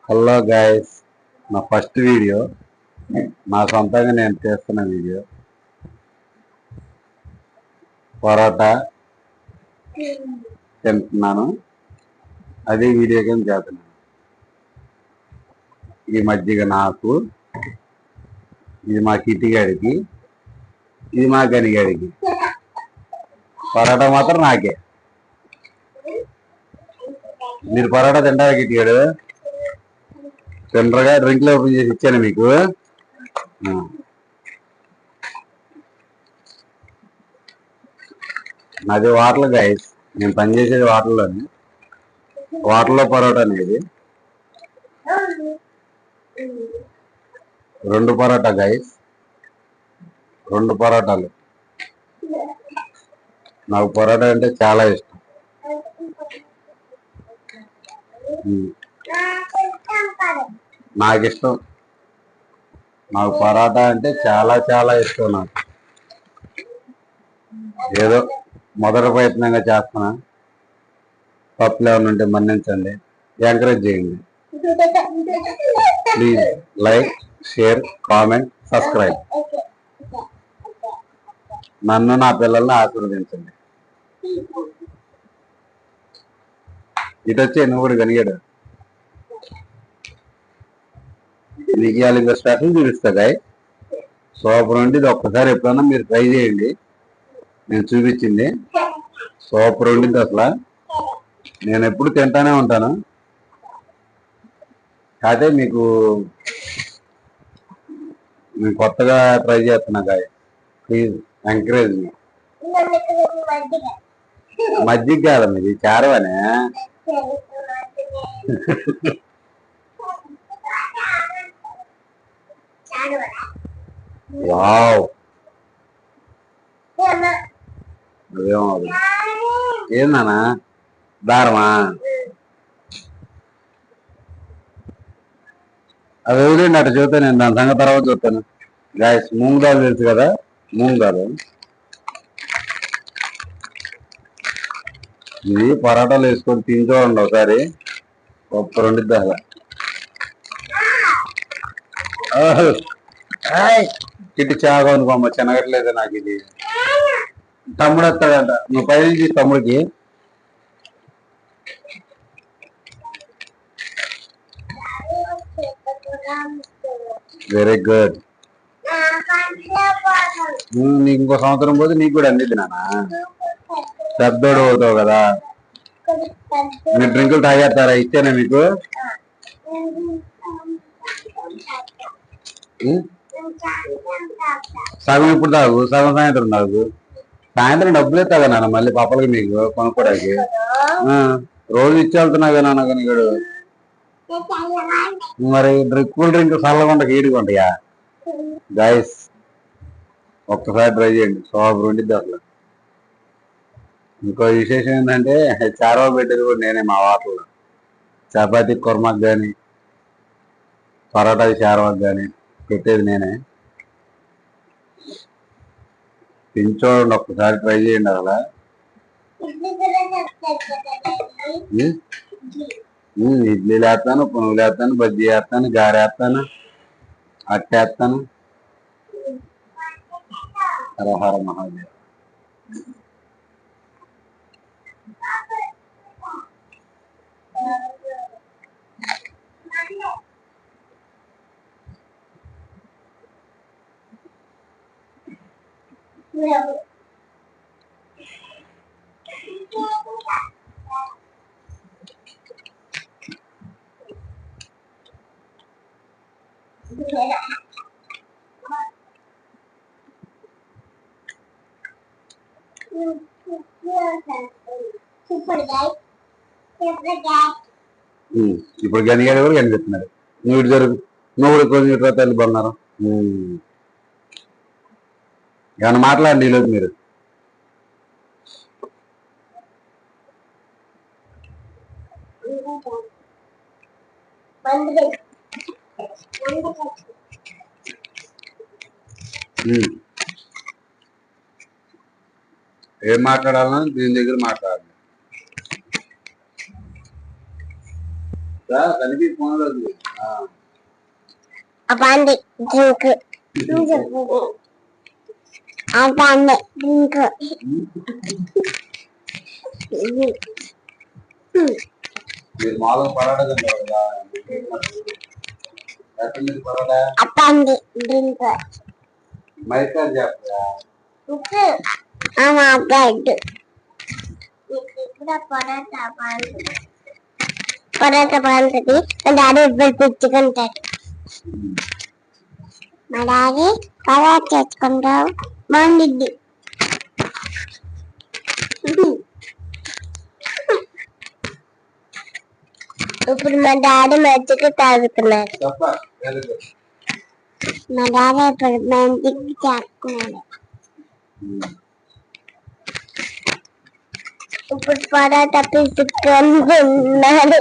Hello guys, నా first video, నా సొంతంగా నేను చేస్తున్న వీడియో. పరోటా తింటున్నాను, అదే వీడియో కింద చేస్తున్నాను. ఈ మజ్జిగ నాకు, ఇది మా కిటిగాడికి, ఇది మా గనిగాడికి. పరోటా మాత్రం నాకే. మీరు పరోటా తింటారా కిటిగాడు? తింటరుగా? డ్రింక్లో ఓపెన్ చేసి ఇచ్చాను మీకు. నాది వాటర్లో గైస్, నేను పనిచేసేది వాటర్లోని. వాటర్లో పరోటా అనేది 2 పరోటా గైస్, 2 పరోటాలు. నాకు పరోటా అంటే చాలా ఇష్టం. నాకు ఇష్టం, నాకు పరోటా అంటే చాలా చాలా ఇష్టం. నాకు ఏదో మొదటి ప్రయత్నంగా చేస్తున్నా. తప్పులు ఏమైనా ఉంటే మన్నించండి, ఎంకరేజ్ చేయండి. Please like, share, comment, subscribe. నన్ను నా పిల్లల్ని ఆశీర్వదించండి. ఇటు వచ్చే నువ్వు కూడా కలిగాడు. నీకు ఇవాళ ఇంకా స్పెషల్ చూపిస్తా. సూపర్ ఉండి ఇది ఒక్కసారి ఎప్పుడన్నా మీరు ట్రై చేయండి. నేను చూపించింది సూపర్ ఉండింది అసలు. నేను ఎప్పుడు తింటానే ఉంటాను, కాదే మీకు నేను కొత్తగా ట్రై చేస్తున్నా గాయ. ప్లీజ్ ఎంకరేజ్ మీ. మజ్జిగ కాదమ్మ, ఇది చారవనే. వావ్, అదేమో ఏందన్నా దారమా? అది వదిలేండి, అటు చూస్తాను. నేను దాని సంగతి తర్వాత చూస్తాను. గాయస్, మూంగ్ దాల్ తెలుసు కదా? మూంగ్ దాల్ ఇది పరోటాలు వేసుకొని తిని చూడండి ఒకసారి. సూపర్ ఉండిద్ది అసలు. ఇటు చాగా అనుకోమ్మ, చిన్నగట్లేదు నాకు ఇది. తమ్ముడు వస్తాడంట, నువ్వు పైనుంచి తమ్ముడికి. Very good. నీకు ఇంకో సంవత్సరం పోతే నీకు కూడా అందిద్ది నాన్న. పెద్దోడు అవుతావు కదా. మీరు డ్రింకులు తాగేస్తారా? ఇచ్చానా మీకు? సగం ఇప్పుడు తాగు, సగం సాయంత్రం తాగు. సాయంత్రం డబ్బులు ఇస్తాగా నాన్న మళ్ళీ పాపలకి మీకు కొనుక్కోడానికి. రోజు ఇచ్చి వెళ్తున్నా కదా నాన్న కనిగాడు. మరి కూల్ డ్రింక్ చల్లగుంట ఈడుకుంటాయా? గైస్, ఒక్కసారి ట్రై చేయండి, సూపర్ ఉండిద్ది అసలు. ఇంకో విశేషం ఏంటంటే, చారవ పెట్టేది కూడా నేనే మా వాటర్లో. చపాతీ కుర్మాకి కానీ పరోటా చారవాకి కానీ పెట్టేది నేనే. తించోండి, ఒక్కసారి ట్రై చేయండి అసలు. ఇడ్లీ వేస్తాను, పునుగులు వేస్తాను, బజ్జీ వేస్తాను, గారె వేస్తాను, అట్టేస్తాను. హరహర మహాదేవ్. ఇప్పుడు గనిగాడు కూడా కనిపిస్తున్నారు. నువ్వు ఇటు జరుగు, నువ్వు కూడా కొంచెం తల్లి బంగారం. ఏమన్నా మాట్లాడండి ఈలోపు మీరు. ఏం మాట్లాడాలన్నా దీని దగ్గర మాట్లాడాలి. కలిపి ఫోన్లో అవ్వండి డ్రింక్ అవ్వండి డ్రింక్ మీరు మాలో పరాటా తింటారు కదా పరాటా అవ్వండి డ్రింక్ మైసార్ చేస్తారా అవ్వద్దు పరాటా బాగుంటుంది మా డాడీ ఇద్దరు తెచ్చుకుంటాడు మా డాడీ పరాటా తెచ్చుకుంటావు బాగుండిద్ది ఇప్పుడు మా డాడీ మజ్జిగ తాగుతున్నారు మా డాడీ ఇప్పుడు మజ్జిగ తాగుతున్నాడు ఇప్పుడు పరాటా తీసుకొని తిన్నాడు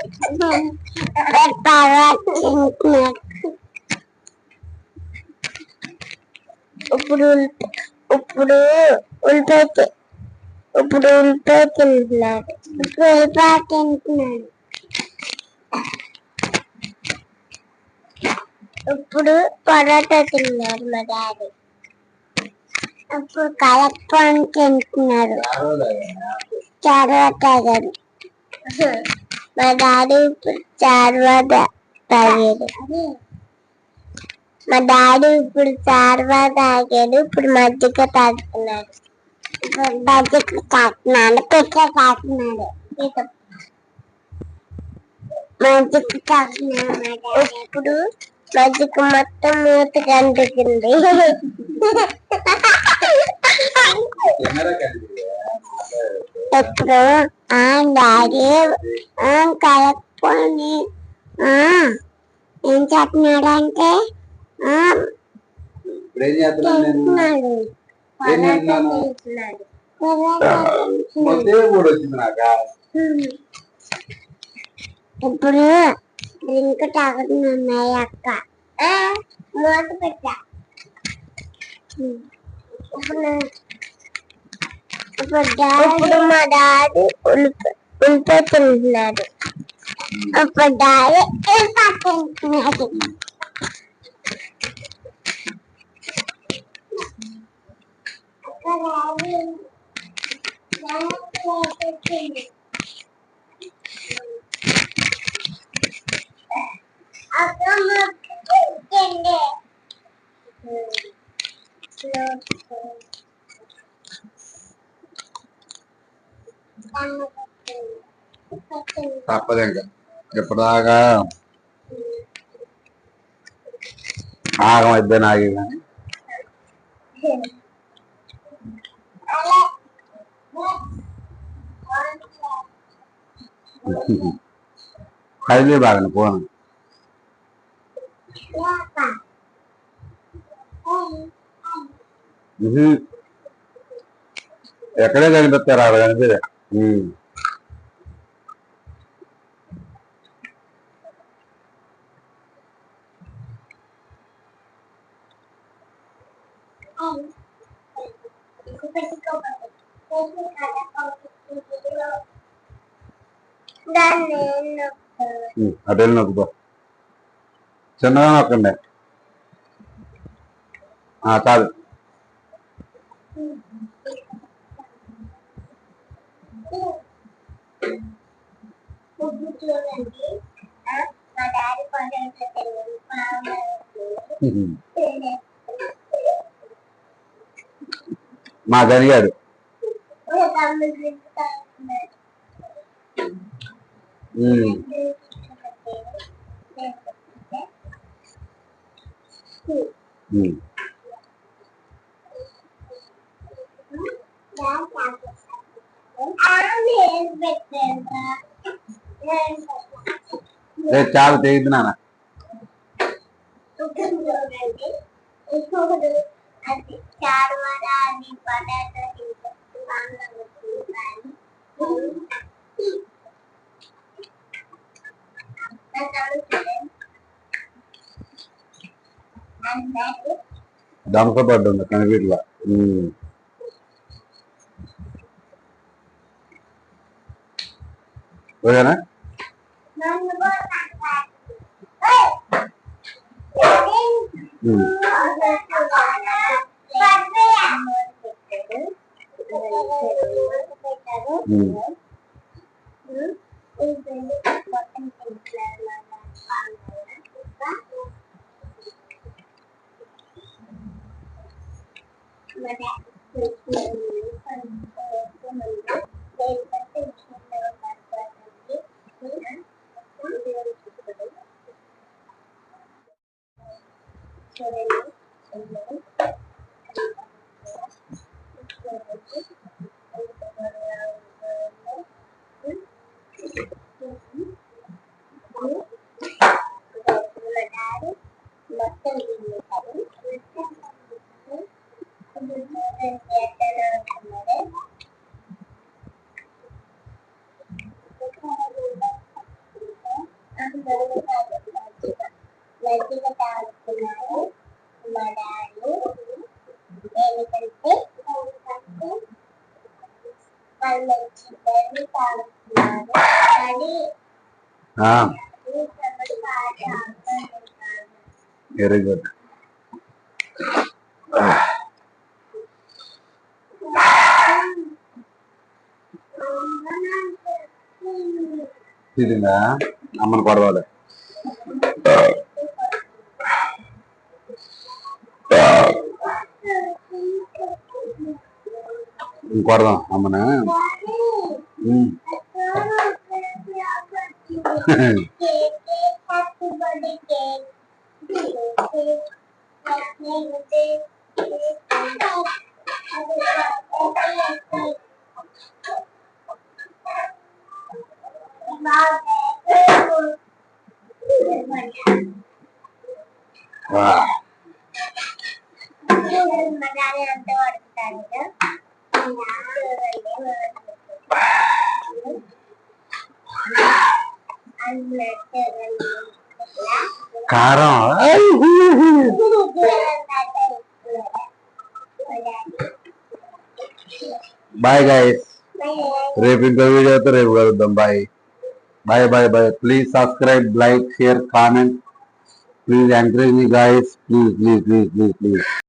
పరాటా తింటున్నాడు ఇప్పుడు ఇప్పుడు ఉల్లిపాయ తింటున్నాడు ఇప్పుడు ఉల్లిపాయ తింటున్నాడు ఇప్పుడు పరాటా తిన్నారు మా డాడీ ఇప్పుడు కలపని తింటున్నారు చారువా తాగాడు మా డాడీ ఇప్పుడు చారువా తాగాడు మా డాడీ ఇప్పుడు చారువా తాగాడు ఇప్పుడు మజ్జిగ తాగుతున్నాడు ఇప్పుడు మజ్జిగ తాగుతున్నాడు పిక్క తాగుతున్నాడు మజ్జిగ తాగుతున్నాడు ఇప్పుడు మజ్జిగ మొత్తం మూతకి అంటుకుంది ఇప్పుడు డాడీ కలుపుకొని ఏం చేస్తున్నాడు అంటే తింటున్నాడు ఇప్పుడు డ్రింక్ తాగుతున్నాయి అక్క మూత పెట్టా ఇప్పుడు మా డాడీ ఉల్లిపాయ తింటున్నాడు ఇప్పుడు డాడీ ఉల్లిపాయ తింటున్నాడు తప్పదు ఇంకా ఎప్పటిదాకా ఆగం అయిపోయి నాగి కానీ కదిలే బాగా పోను ఎక్కడే కనిపిస్తారు ఆడ కనిపిదే అటు వెళ్ళి నొక్కుపో చిన్నగా నొక్కండి కాదు మా జరిగాడు చాలు తెగింది నాన్న దంసపడ్డు కనిపిట్లా ఓకేనా ఉమ్. ఉమ్. Very good. ఇదిగా అమ్మను కొడవాలి. కొడదాం అమ్మనా. కారం. బాయ్ గైస్, రేపు ఇంకో వీడియోతో రేపు కలుద్దాం. Bye bye bye bye. Please subscribe, like, share, comment. Please encourage me guys. Please please please please please.